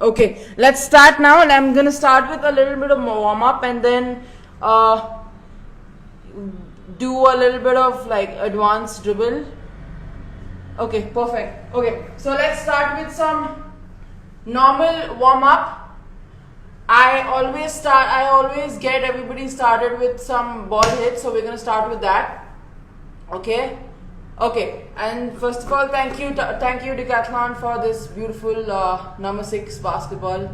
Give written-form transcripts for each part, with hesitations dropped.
Okay, let's start now, and I'm gonna start with a little bit of warm up and then do a little bit of like advanced dribble. Okay, perfect. Okay, so let's start with some normal warm up. I always get everybody started with some ball hits, so we're gonna start with that. Okay. Okay, and first of all, thank you Decathlon for this beautiful number 6 basketball.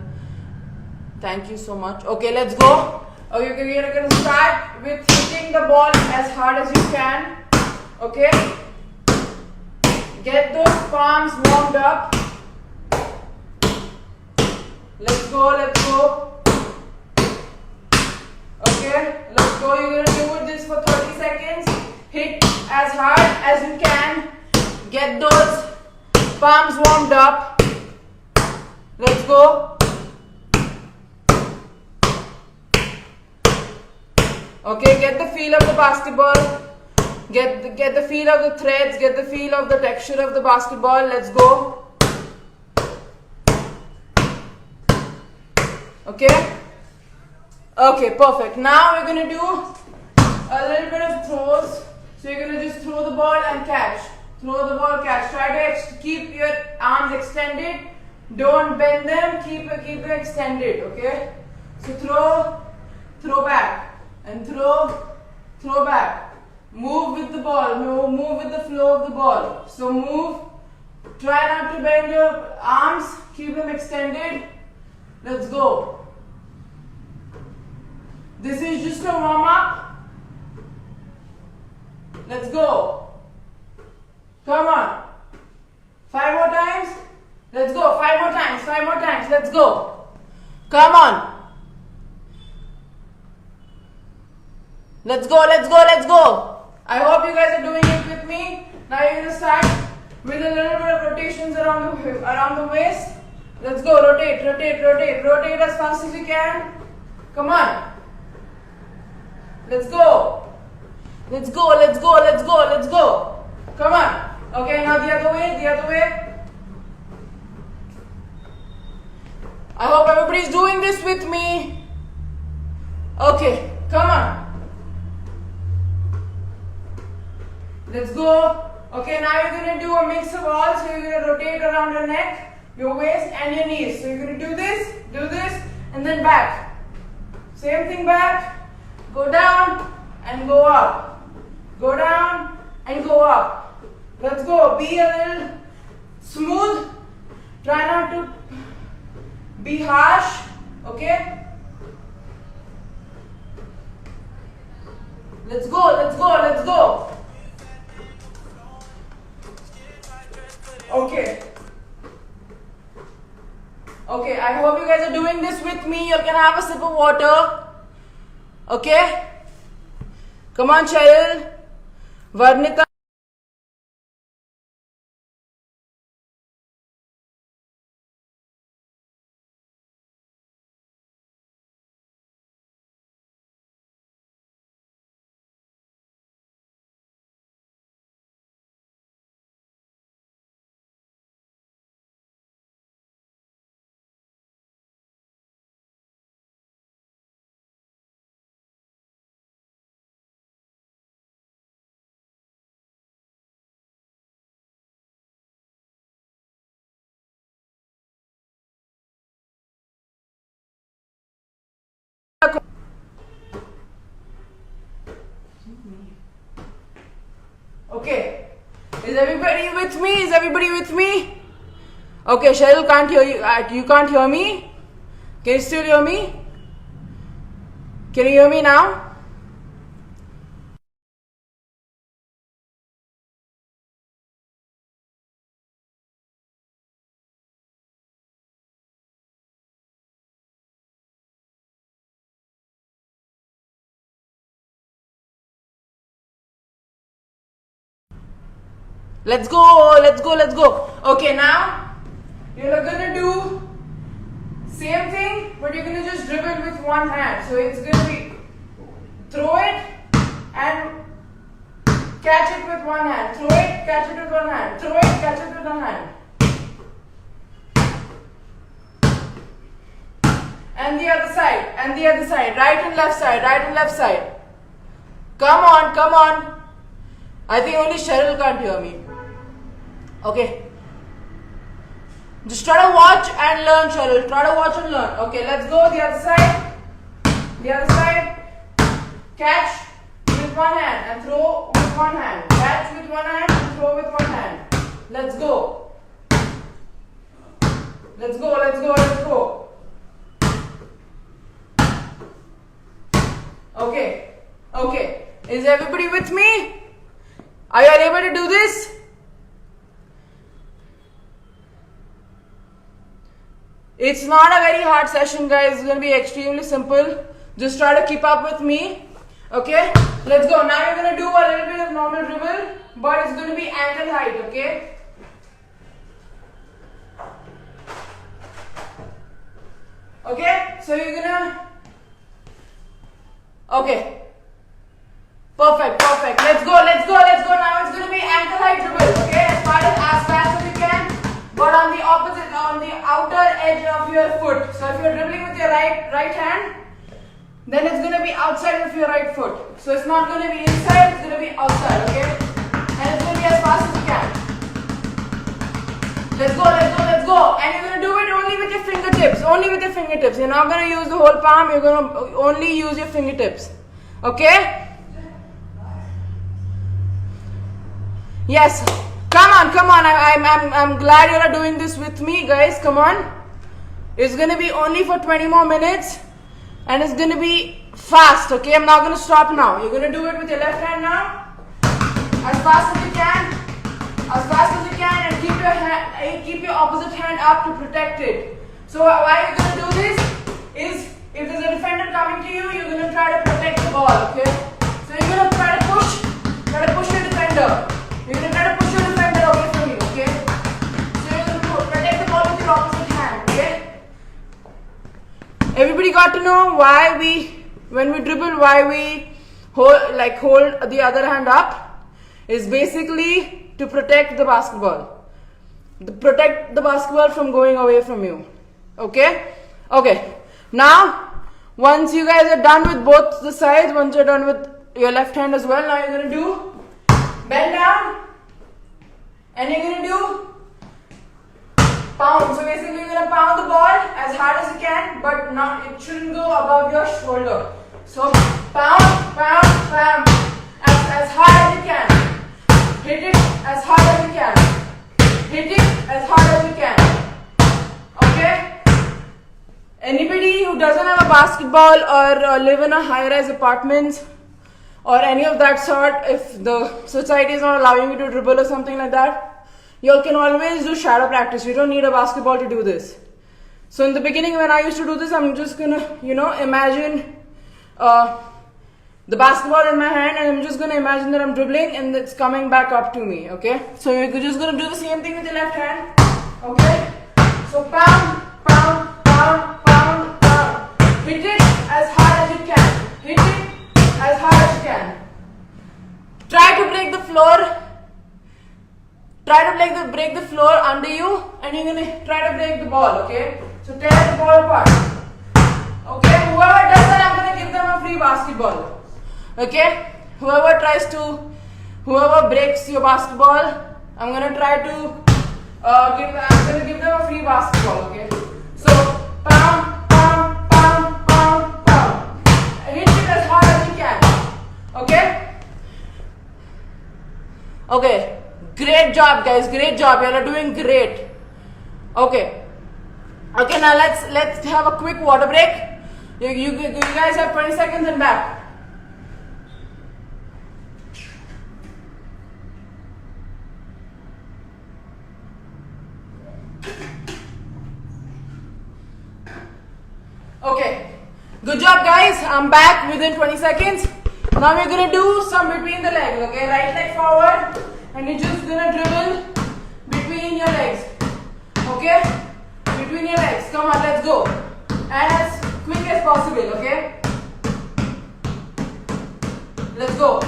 Thank you so much. Okay, let's go. Okay, we're gonna start with hitting the ball as hard as you can. Okay, get those palms warmed up. Let's go. Okay, let's go. You're gonna do this for 30 seconds. Hit as hard as you can. Get those palms warmed up. Let's go. Okay, get the feel of the basketball. Get the feel of the threads. Get the feel of the texture of the basketball. Let's go. Okay. Okay, perfect. Now we're gonna do a little bit of throws. So you're gonna just throw the ball and catch. Throw the ball, catch. Try to keep your arms extended. Don't bend them. Keep them extended. Okay. So throw back, and throw back. Move with the ball. Move with the flow of the ball. So move. Try not to bend your arms. Keep them extended. Let's go. This is just a warm up. Let's go. Come on. 5 more times. Let's go. 5 more times. 5 more times. Let's go. Come on. Let's go. I hope you guys are doing it with me. Now you're going to start with a little bit of rotations around the waist. Let's go. Rotate. Rotate as fast as you can. Come on. Let's go. Come on. Okay, now the other way. I hope everybody's doing this with me. Okay, come on. Let's go. Okay, now you're going to do a mix of all. So you're going to rotate around your neck, your waist and your knees. So you're going to do this, and then back. Same thing back. Go down and go up. Go down and go up. Let's go. Be a little smooth. Try not to be harsh. Okay? Let's go. Okay, I hope you guys are doing this with me. You can have a sip of water. Okay? Come on, Cheryl. Varnita. Okay. Is everybody with me? Okay, Cheryl can't hear you. You can't hear me? Can you still hear me? Can you hear me now? Let's go. Okay, now you're gonna do same thing, but you're gonna just dribble with one hand. So it's gonna be throw it and catch it with one hand. Throw it, catch it with one hand. Throw it, catch it with one hand. and the other side, and the other side. Right and left side, right and left side. Come on, come on. I think only Cheryl can't hear me. Okay. Just try to watch and learn, Cheryl. Try to watch and learn. Okay, let's go the other side. The other side. Catch with one hand and throw with one hand. Catch with one hand and throw with one hand. Let's go. Let's go, let's go, let's go. Okay. Okay. Is everybody with me? Are you able to do this? It's not a very hard session, guys. It's going to be extremely simple. Just try to keep up with me. Okay? Let's go. Now you're going to do a little bit of normal dribble, but it's going to be ankle height. Okay? Okay? So you're going to... Okay. Perfect, perfect. Let's go, let's go, let's go. Now it's going to be ankle height dribble. Okay? As fast as you can. But on the opposite, on the outer edge of your foot. So if you're dribbling with your right hand, then it's going to be outside of your right foot. So it's not going to be inside, it's going to be outside, okay? And it's going to be as fast as you can. Let's go, let's go, let's go. And you're going to do it only with your fingertips. Only with your fingertips. You're not going to use the whole palm, you're going to only use your fingertips. Okay? Yes. Come on, come on. I'm glad you are doing this with me, guys. Come on. It's going to be only for 20 more minutes. And it's going to be fast, okay? I'm not going to stop now. You're going to do it with your left hand now. As fast as you can. As fast as you can. And keep your opposite hand up to protect it. So why you're going to do this is, if there's a defender coming to you, you're going to try to protect the ball, okay? So you're going to try to push your defender. You're going to try to push your defender away from you, okay? So you're going to protect the ball with your opposite hand, okay? Everybody got to know why when we dribble, why we hold the other hand up? Is basically to protect the basketball. Protect the basketball from going away from you, okay? Okay. Now, once you guys are done with both the sides, once you're done with your left hand as well, now you're going to do bend down, and you're going to do pound. So basically you're going to pound the ball as hard as you can, but it shouldn't go above your shoulder. So pound, pound, pound, as hard as you can. Hit it as hard as you can. Hit it as hard as you can. Okay? Anybody who doesn't have a basketball or live in a high-rise apartment or any of that sort, if the society is not allowing you to dribble or something like that, you can always do shadow practice. You don't need a basketball to do this. So in the beginning when I used to do this, I'm just gonna, imagine the basketball in my hand, and I'm just gonna imagine that I'm dribbling and it's coming back up to me, okay? So you're just gonna do the same thing with your left hand, okay? So pound, pound, pound, pound, pound. Hit it as hard as you can. Hit it as hard as you can. Try to break the floor. Try to break the floor under you, and you're gonna try to break the ball, okay? So tear the ball apart. Okay, whoever does that, I'm gonna give them a free basketball. Okay? Whoever breaks your basketball, I'm gonna give them a free basketball, okay? So pound, pound, pound, pound, pound. Hit it as hard as you can. Okay? Okay. Great job, guys. Great job. You are doing great. Okay. Okay, now let's have a quick water break. You guys have 20 seconds and back. Okay. Good job, guys. I'm back within 20 seconds. Now we're going to do some between the legs. Okay, right leg forward. And you're just gonna dribble between your legs. Okay? Between your legs. Come on, let's go. And as quick as possible, okay? Let's go.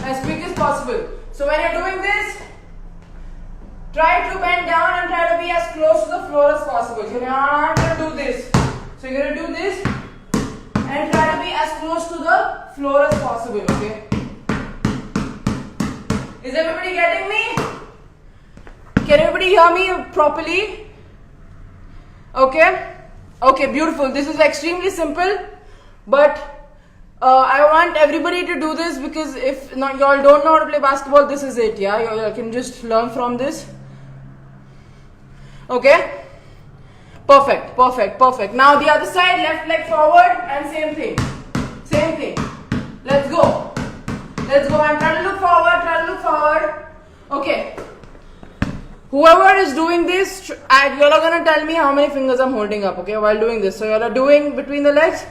As quick as possible. So when you're doing this, try to bend down and try to be as close to the floor as possible. So you're not gonna do this. So you're gonna do this floor as possible, okay? Is everybody getting me? Can everybody hear me properly? Okay? Okay, beautiful. This is extremely simple, but I want everybody to do this because if not, y'all don't know how to play basketball, this is it, yeah? Y'all can just learn from this. Okay? Perfect, perfect, perfect. Now the other side, left leg forward and same thing. Same thing. Let's go. Let's go and try to look forward, try to look forward. Okay. Whoever is doing this, you all are going to tell me how many fingers I'm holding up, okay, while doing this. So you all are doing between the legs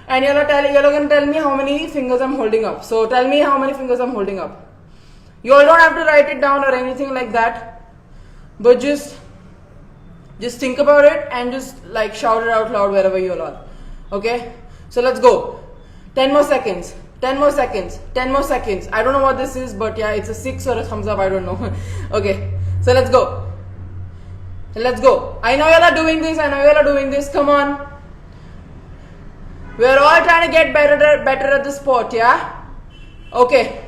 and you all are going to tell me how many fingers I'm holding up. So tell me how many fingers I'm holding up. You all don't have to write it down or anything like that, but just think about it and just like shout it out loud wherever you all are. Okay? So let's go. 10 more seconds. 10 more seconds. 10 more seconds. I don't know what this is, but yeah, it's a 6 or a thumbs up. I don't know. Okay. So let's go. Let's go. I know you all are doing this. I know you all are doing this. Come on. We are all trying to get better at the sport. Yeah? Okay.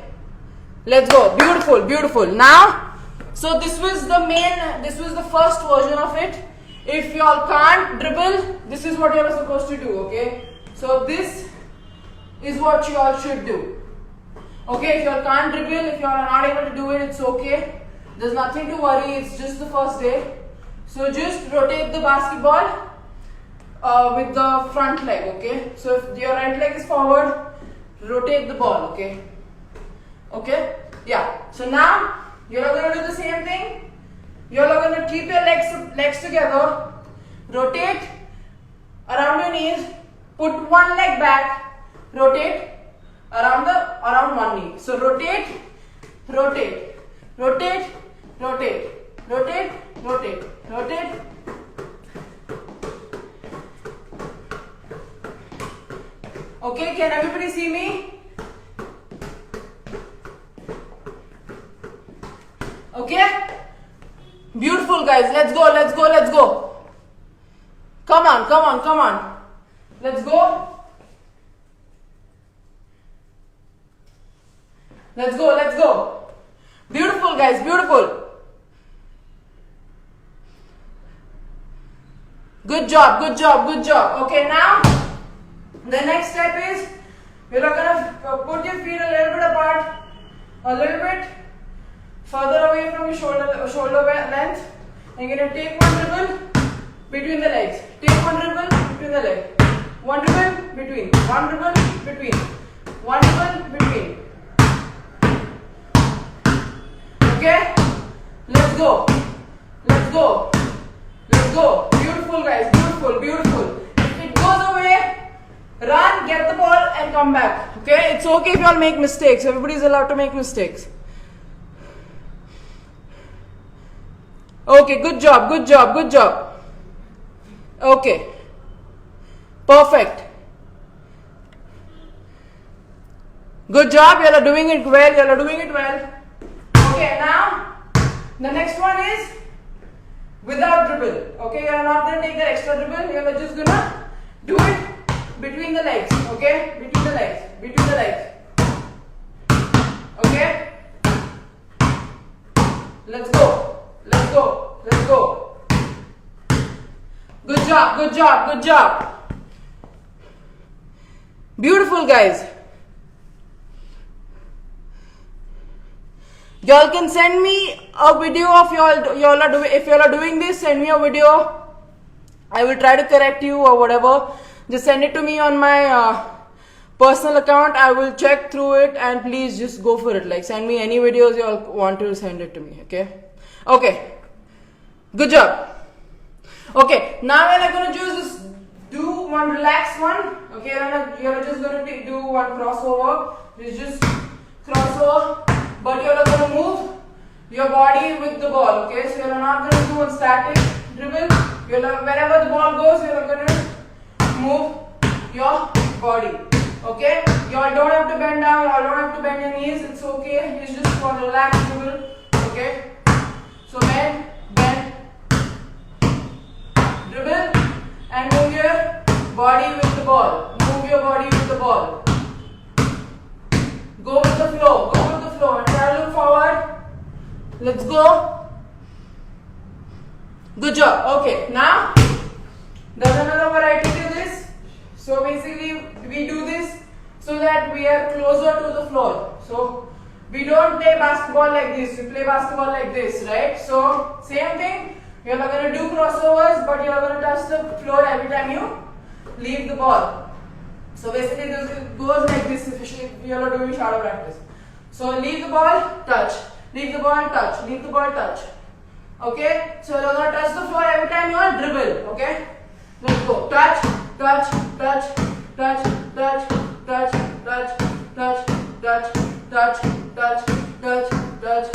Let's go. Beautiful. Beautiful. Now, so this was the first version of it. If y'all can't dribble, this is what you are supposed to do, okay? So this is what you all should do. Okay, if y'all can't dribble, if y'all are not able to do it, it's okay. There's nothing to worry, it's just the first day. So just rotate the basketball with the front leg, okay? So if your right leg is forward, rotate the ball, okay? Okay? Yeah. So now, you're going to do the same thing. You're going to keep your legs together. Rotate around your knees. Put one leg back. Rotate around one knee. So rotate, rotate, rotate, rotate, rotate, rotate, rotate. Okay, can everybody see me? Okay? Beautiful, guys. Let's go, let's go, let's go. Come on, come on, come on. Let's go. Let's go, let's go. Beautiful, guys, beautiful. Good job, good job, good job. Okay, now the next step is you're gonna put your feet a little bit apart, a little bit further away from your shoulder length. And you're gonna take one dribble between the legs. Take one dribble between the legs. One dribble between. One dribble between. One dribble between. Okay? Let's go. Let's go. Let's go. Beautiful, guys. Beautiful, beautiful. If it goes away, run, get the ball and come back. Okay? It's okay if you all make mistakes. Everybody is allowed to make mistakes. Okay, good job, good job, good job. Okay. Perfect. Good job, you all are doing it well, you all are doing it well. Okay, now the next one is without dribble. Okay, you are not going to take the extra dribble, you are just going to do it between the legs. Okay, between the legs, between the legs. Okay, let's go. Let's go. Let's go. Good job. Good job. Good job. Beautiful, guys. Y'all can send me a video of y'all are doing. If y'all are doing this, send me a video. I will try to correct you or whatever. Just send it to me on my personal account. I will check through it and please just go for it. Like send me any videos y'all want to send it to me. Okay. Okay, good job. Okay, now we're going to just do one relaxed one. Okay, you're just going to do one crossover. Just crossover, but you're going to move your body with the ball. Okay, so you're not going to do one static dribble. Wherever the ball goes, you're going to move your body. Okay, you all don't have to bend down. You all don't have to bend your knees. It's okay. It's just for relaxed dribble. Okay. So bend, dribble and move your body with the ball. Move your body with the ball. Go with the flow. Go with the flow. And try to look forward. Let's go. Good job. Okay. Now, there's another variety to this. So basically, we do this so that we are closer to the floor. So we don't play basketball like this. We play basketball like this, right? So same thing. You're not going to do crossovers, but you're going to touch the floor every time you leave the ball. So basically, it goes like this, especially if you're doing shadow practice. So leave the ball, touch. Leave the ball, touch. Leave the ball, touch. Okay? So you're going to touch the floor every time you dribble. Okay? Let's go. Touch, touch, touch, touch, touch, touch, touch, touch, touch, touch, touch, touch, touch.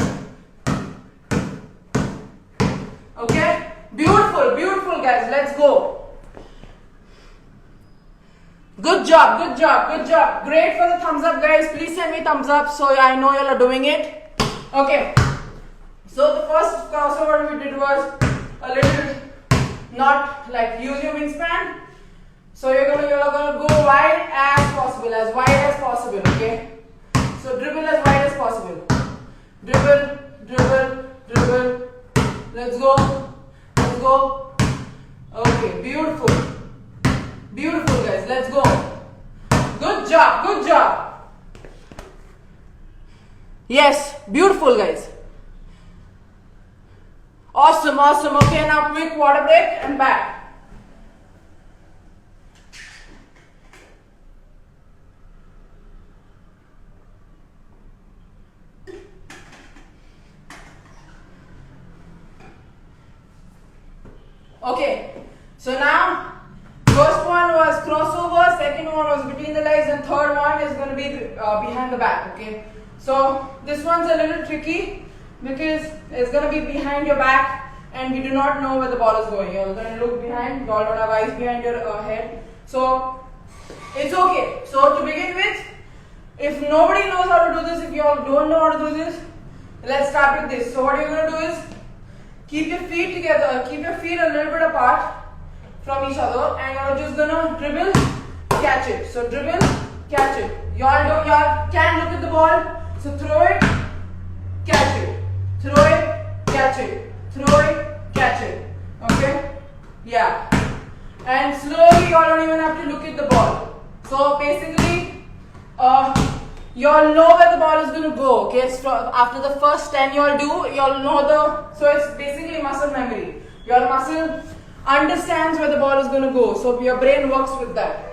Okay? Beautiful, beautiful guys. Let's go. Good job, good job, good job. Great for the thumbs up guys. Please send me thumbs up so I know you all are doing it. Okay. So the first crossover we did was a little not like use your wingspan. So you're gonna go wide as possible, okay? So dribble as wide as possible. Dribble, dribble, dribble. Let's go. Let's go. Okay, beautiful. Beautiful guys, let's go. Good job, good job. Yes, beautiful guys. Awesome, awesome. Okay, now quick water break and back. Okay, so now first one was crossover, second one was between the legs, and third one is going to be behind the back. Okay, so this one's a little tricky because it's going to be behind your back and we do not know where the ball is going. You're going to look behind, you all don't have eyes behind your head. So it's okay. So to begin with, if nobody knows how to do this, if you all don't know how to do this, let's start with this. So what you're going to do is keep your feet together, keep your feet a little bit apart from each other, and you're just gonna dribble, catch it. So dribble, catch it. Y'all can look at the ball. So throw it, catch it. Throw it, catch it. Throw it, catch it. Okay? Yeah. And slowly y'all don't even have to look at the ball. So basically, y'all know where the ball is going to go. Okay? So after the first 10 y'all do, y'all know so it's basically muscle memory. Your muscle understands where the ball is going to go. So your brain works with that.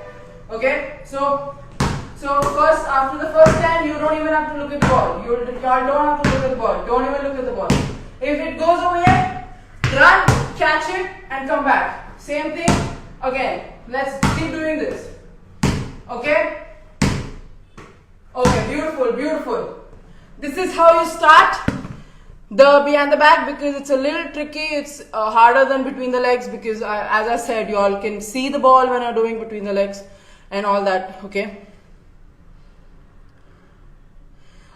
Okay? So first, after the first 10, you don't even have to look at the ball. Y'all don't have to look at the ball. Don't even look at the ball. If it goes away, run, catch it, and come back. Same thing again. Let's keep doing this. Okay? Okay, beautiful, beautiful. This is how you start the behind the back because it's a little tricky. It's harder than between the legs because as I said, you all can see the ball when you're doing between the legs and all that. Okay?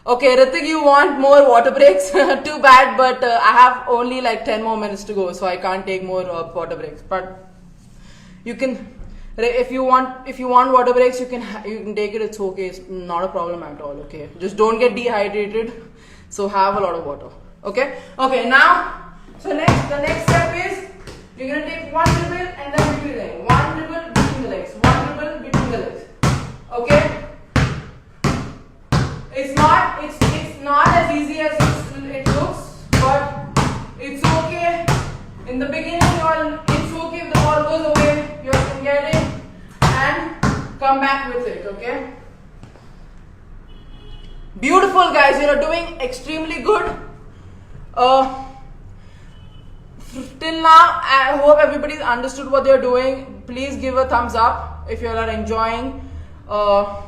Okay, Ritik, you want more water breaks? Too bad, but I have only like 10 more minutes to go, so I can't take more water breaks. But you can, if you want water breaks, you can take it. It's okay. It's not a problem at all. Okay, just don't get dehydrated. So have a lot of water. Okay. Okay. Now, so the next step is you're gonna take one dribble and then between the legs. One dribble between the legs. One dribble between the legs. Okay. It's not as easy as it looks, but it's okay. In the beginning, it's okay if the ball goes away. You can get it and come back with it. Okay. Beautiful, guys. You are doing extremely good. Till now, I hope everybody's understood what they're doing. Please give a thumbs up if you are enjoying, or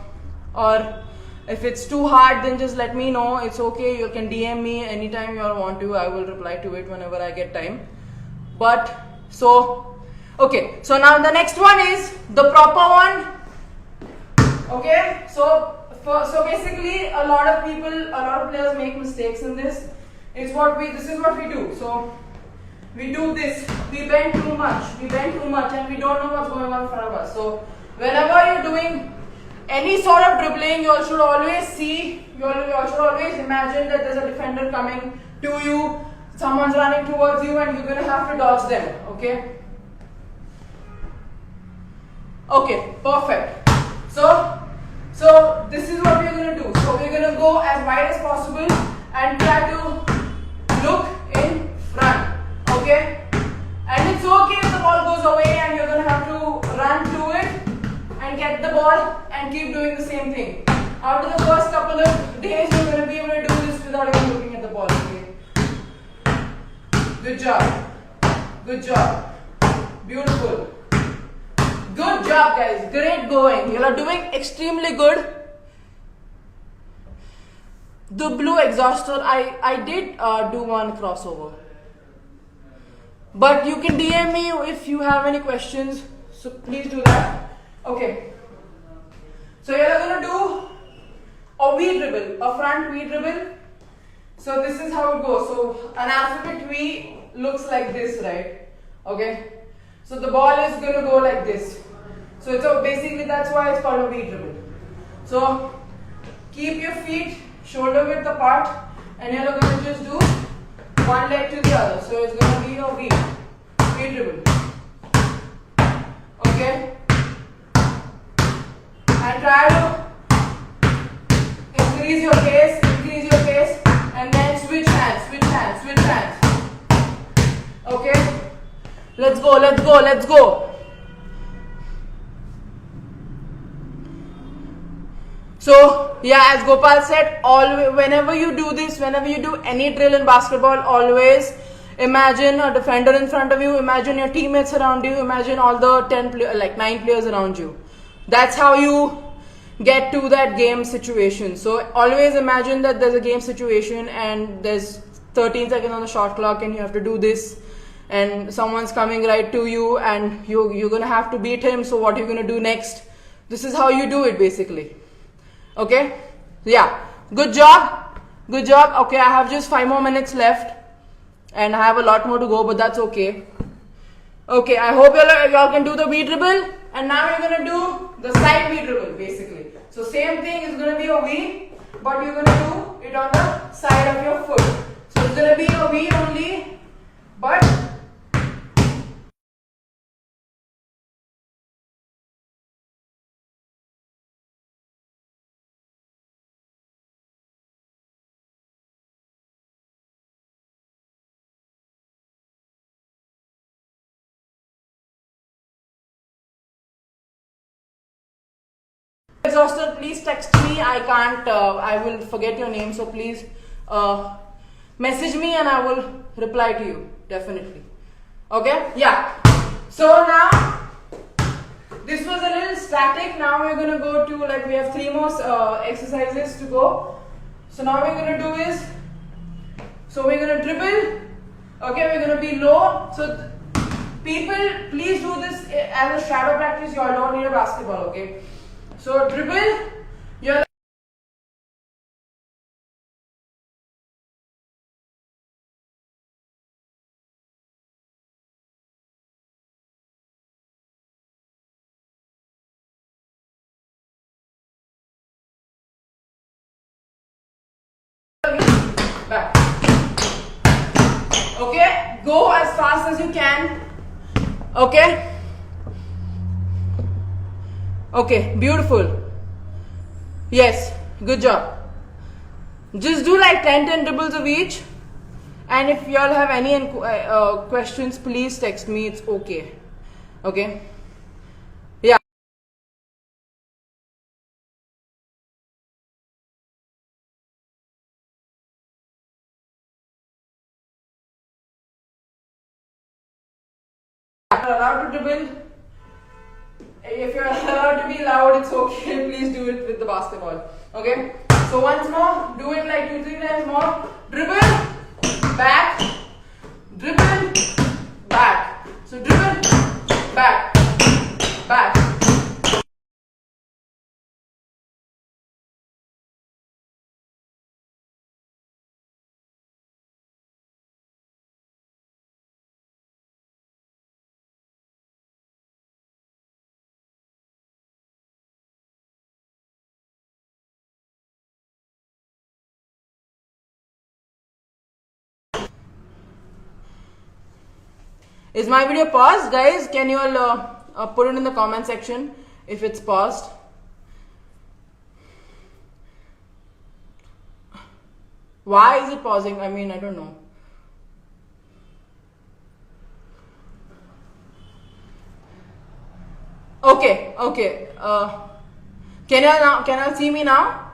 if it's too hard, then just let me know. It's okay. You can DM me anytime you all want to. I will reply to it whenever I get time. But okay. So now the next one is the proper one. Okay. So basically, a lot of players make mistakes in this. This is what we do. So we do this. We bend too much, and we don't know what's going on in front of us. So whenever you're doing any sort of dribbling, you all should always see, you all should always imagine that there's a defender coming to you, someone's running towards you, and you're gonna have to dodge them. Okay? Okay, perfect. So this is what we're gonna do. So we're gonna go as wide as possible and try to look in front. Okay? And it's okay if the ball goes away and you're gonna have to run to it and get the ball and keep doing the same thing. After the first couple of days, you're gonna be able to do this without even looking at the ball. Okay? Good job. Good job. Beautiful. Good job, guys. Great going. You are doing extremely good. The blue exhauster, I did do one crossover. But you can DM me if you have any questions. So please do that. Okay. So you are going to do a V dribble, a front V dribble. So this is how it goes. So an alphabet V looks like this, right? Okay. So the ball is going to go like this. So basically that's why it's called a V dribble. So keep your feet shoulder width apart and you're going to just do one leg to the other. So it's going to be a V dribble. Okay. And try to increase your pace and then switch hands. Okay. Let's go. So yeah, as Gopal said, whenever you do this, whenever you do any drill in basketball, always imagine a defender in front of you, imagine your teammates around you, imagine all the 9 players around you. That's how you get to that game situation. So always imagine that there's a game situation and there's 13 seconds on the shot clock and you have to do this and someone's coming right to you and you're gonna have to beat him. So what are you gonna do next? This is how you do it basically. Okay, yeah, good job. Okay, I have just 5 more minutes left and I have a lot more to go, but that's okay. Okay, I hope y'all can do the V dribble, and now you're gonna do the side V dribble basically. So same thing is gonna be a V, but you're gonna do it on the side of your foot. So it's gonna be a V only, but exhausted, please text me. I can't, I will forget your name, so please message me and I will reply to you, definitely. Okay, yeah. So now, this was a little static. Now we're going to go to, we have 3 more exercises to go. So now we're going to do is, so we're going to dribble. Okay, we're going to be low. So people, please do this as a shadow practice. You all don't need a basketball, okay? So dribble, you're back. Okay, go as fast as you can. Okay. Okay, beautiful. Yes, good job. Just do 10 dribbles of each. And if you all have any questions, please text me. It's okay. Okay. Yeah. If you're allowed to dribble, if you're allowed to be loud, it's okay. Please do it with the basketball. Okay. So once more, do it 2-3 times more. Dribble, back, dribble, back. So dribble, back, back. Is my video paused, guys? Can you all put it in the comment section if it's paused? Why is it pausing? I mean, I don't know. Okay, okay. Can you see me now?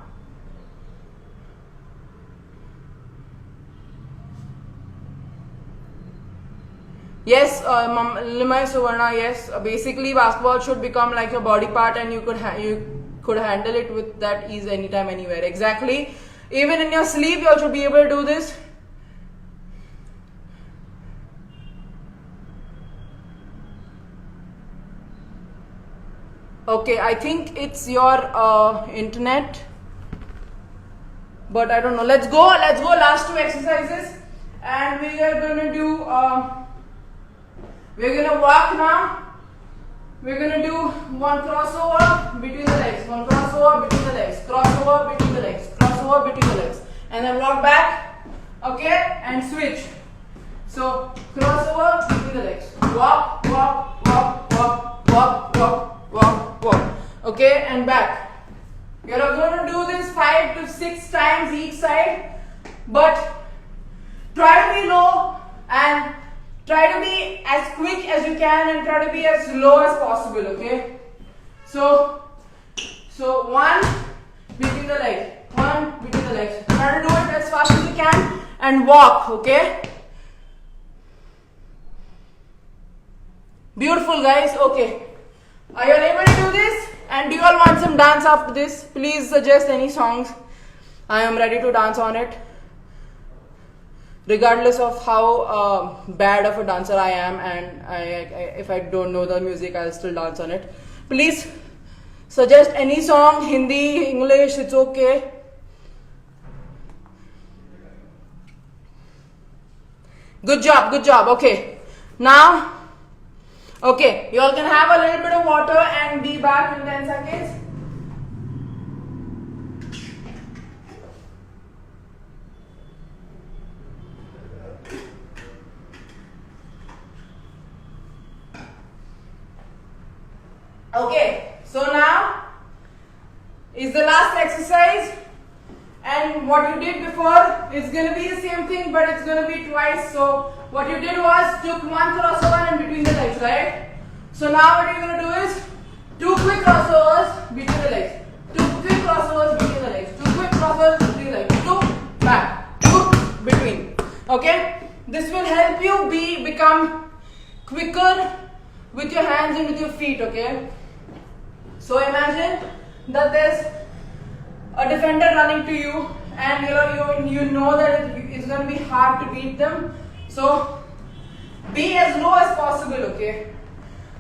Yes, Limay Suvarna, yes. Basically, basketball should become like your body part, and you could handle it with that ease anytime, anywhere. Exactly. Even in your sleep, you should be able to do this. Okay, I think it's your internet, but I don't know. Let's go. Last two exercises, and we are gonna do. We're gonna walk now. We're gonna do one crossover between the legs, one crossover between the legs, crossover between the legs, crossover between the legs, and then walk back. Okay, and switch. So crossover between the legs. Walk, walk, walk, walk, walk, walk, walk, walk. Okay, and back. You're going to do this 5 to 6 times each side, but try to be low and try to be as quick as you can and try to be as low as possible, okay? So one between the legs, one between the legs. Try to do it as fast as you can and walk, okay? Beautiful, guys. Okay. Are you all able to do this? And do you all want some dance after this? Please suggest any songs. I am ready to dance on it. Regardless of how bad of a dancer I am, and if I don't know the music, I'll still dance on it. Please suggest any song, Hindi, English, it's okay. Good job, good job. Okay. Now, okay, you all can have a little bit of water and be back in 10 seconds. Okay, so now is the last exercise, and what you did before is going to be the same thing, but it's going to be twice. So what you did was took one crossover in between the legs, right? So now what you're going to do is 2 quick crossovers between the legs, 2 quick crossovers between the legs, 2 quick crossovers between the legs, 2 back, 2 between. Okay, this will help you become quicker with your hands and with your feet. Okay, so imagine that there's a defender running to you, and you know that it's going to be hard to beat them. So be as low as possible. Okay,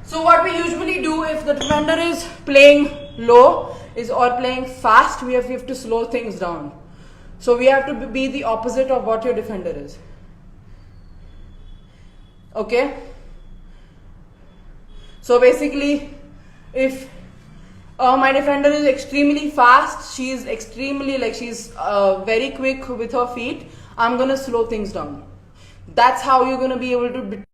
so what we usually do if the defender is playing low or playing fast, we have to slow things down. So we have to be the opposite of what your defender is. Okay, so basically, if my defender is extremely fast, she's very quick with her feet, I'm gonna slow things down. That's how you're gonna be able to